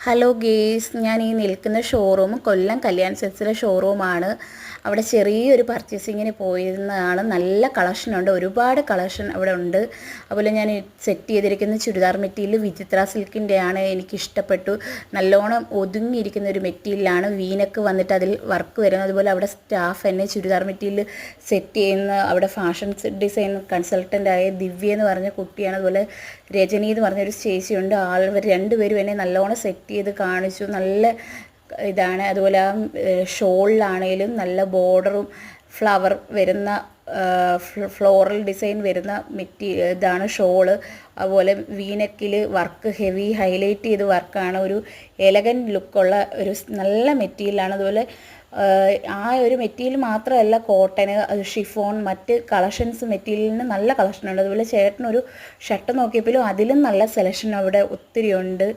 Hello guys, ഞാൻ ഈ നിൽക്കുന്ന ഷോറൂം കൊല്ലം കല്യാൺ സിൽക്സിലെ ഷോറൂമാണ്. അവിടെ ചെറിയൊരു പർച്ചേസിങ്ങിന് പോയിരുന്നതാണ്. നല്ല കളക്ഷനുണ്ട്, ഒരുപാട് കളക്ഷൻ അവിടെ ഉണ്ട്. അതുപോലെ ഞാൻ സെറ്റ് ചെയ്തിരിക്കുന്ന ചുരിദാർ മെറ്റീരിയൽ വിചിത്ര സിൽക്കിൻ്റെയാണ്. എനിക്കിഷ്ടപ്പെട്ടു. നല്ലോണം ഒതുങ്ങിയിരിക്കുന്ന ഒരു മെറ്റീരിയലാണ്. വീനക്ക് വന്നിട്ട് അതിൽ വർക്ക് വരുന്നത്. അതുപോലെ അവിടെ സ്റ്റാഫ് എന്നെ ചുരിദാർ മെറ്റീരിയൽ സെറ്റ് ചെയ്യുന്ന അവിടെ ഫാഷൻ ഡിസൈൻ കൺസൾട്ടൻ്റായ ദിവ്യ എന്ന് പറഞ്ഞ കുട്ടിയാണ്. അതുപോലെ രജനി എന്ന് പറഞ്ഞൊരു ചേച്ചിയുണ്ട്. ആൾവർ രണ്ടുപേരും എന്നെ നല്ലോണം സെറ്റ് ചെയ്ത് കാണിച്ചു. നല്ല ഇതാണ്. അതുപോലെ ആ ഷോളിലാണേലും നല്ല ബോർഡറും ഫ്ലവർ വരുന്ന ഫ്ലോറൽ ഡിസൈൻ വരുന്ന ഇതാണ് ഷോള്. അതുപോലെ വീനക്കിൽ വർക്ക് ഹെവി ഹൈലൈറ്റ് ചെയ്ത് വർക്കാണ്. ഒരു എലഗൻറ്റ് ലുക്കുള്ള ഒരു നല്ല മെറ്റീരിയലാണ്. അതുപോലെ ആ ഒരു മെറ്റീരിയൽ മാത്രമല്ല, കോട്ടന്, ഷിഫോൺ, മറ്റ് കളക്ഷൻസ് മെറ്റീരിയലിന് നല്ല കളക്ഷനുണ്ട്. അതുപോലെ ചേട്ടനൊരു ഷർട്ട് നോക്കിയപ്പോഴും അതിലും നല്ല സെലക്ഷൻ അവിടെ ഒത്തിരി ഉണ്ട്.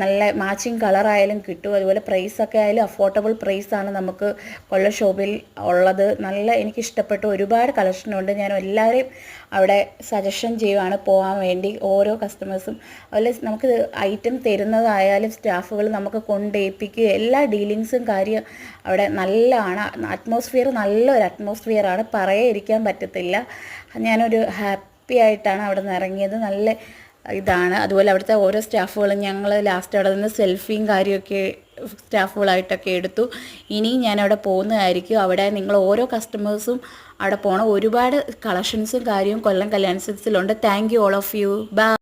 നല്ല മാച്ചിങ് കളറായാലും കിട്ടും. അതുപോലെ പ്രൈസൊക്കെ ആയാലും അഫോർഡബിൾ പ്രൈസാണ് നമുക്ക് കൊല്ലം ഷോപ്പിൽ ഉള്ളത്. നല്ല എനിക്കിഷ്ടപ്പെട്ടു. ഒരുപാട് കളക്ഷനുണ്ട്. ഞാൻ എല്ലാവരെയും അവിടെ സജഷൻ ചെയ്യുവാണ് പോകാൻ വേണ്ടി, ഓരോ കസ്റ്റമേഴ്സും. അതുപോലെ നമുക്ക് ഐറ്റം തരുന്നതായാലും സ്റ്റാഫുകൾ നമുക്ക് കൊണ്ടേൽപ്പിക്കുക, എല്ലാ ഡീലിങ്സും കാര്യം അവിടെ നല്ലതാണ്. അറ്റ്മോസ്ഫിയർ നല്ലൊരു അറ്റ്മോസ്ഫിയറാണ്, പറയാതിരിക്കാൻ പറ്റത്തില്ല. ഞാനൊരു ഹാപ്പി ആയിട്ടാണ് അവിടെ നിന്ന് ഇറങ്ങിയത്. നല്ല ഇതാണ്. അതുപോലെ അവിടുത്തെ ഓരോ സ്റ്റാഫുകളും ഞങ്ങൾ ലാസ്റ്റ് അവിടെ നിന്ന് സെൽഫിയും കാര്യമൊക്കെ സ്റ്റാഫുകളായിട്ടൊക്കെ എടുത്തു. ഇനിയും ഞാനവിടെ പോകുന്നതായിരിക്കും. അവിടെ നിങ്ങൾ ഓരോ കസ്റ്റമേഴ്സും അവിടെ പോകണം. ഒരുപാട് കളക്ഷൻസും കാര്യവും കൊല്ലം കല്യാൺ സിൽക്സിലുണ്ട്. Thank you all of you. By.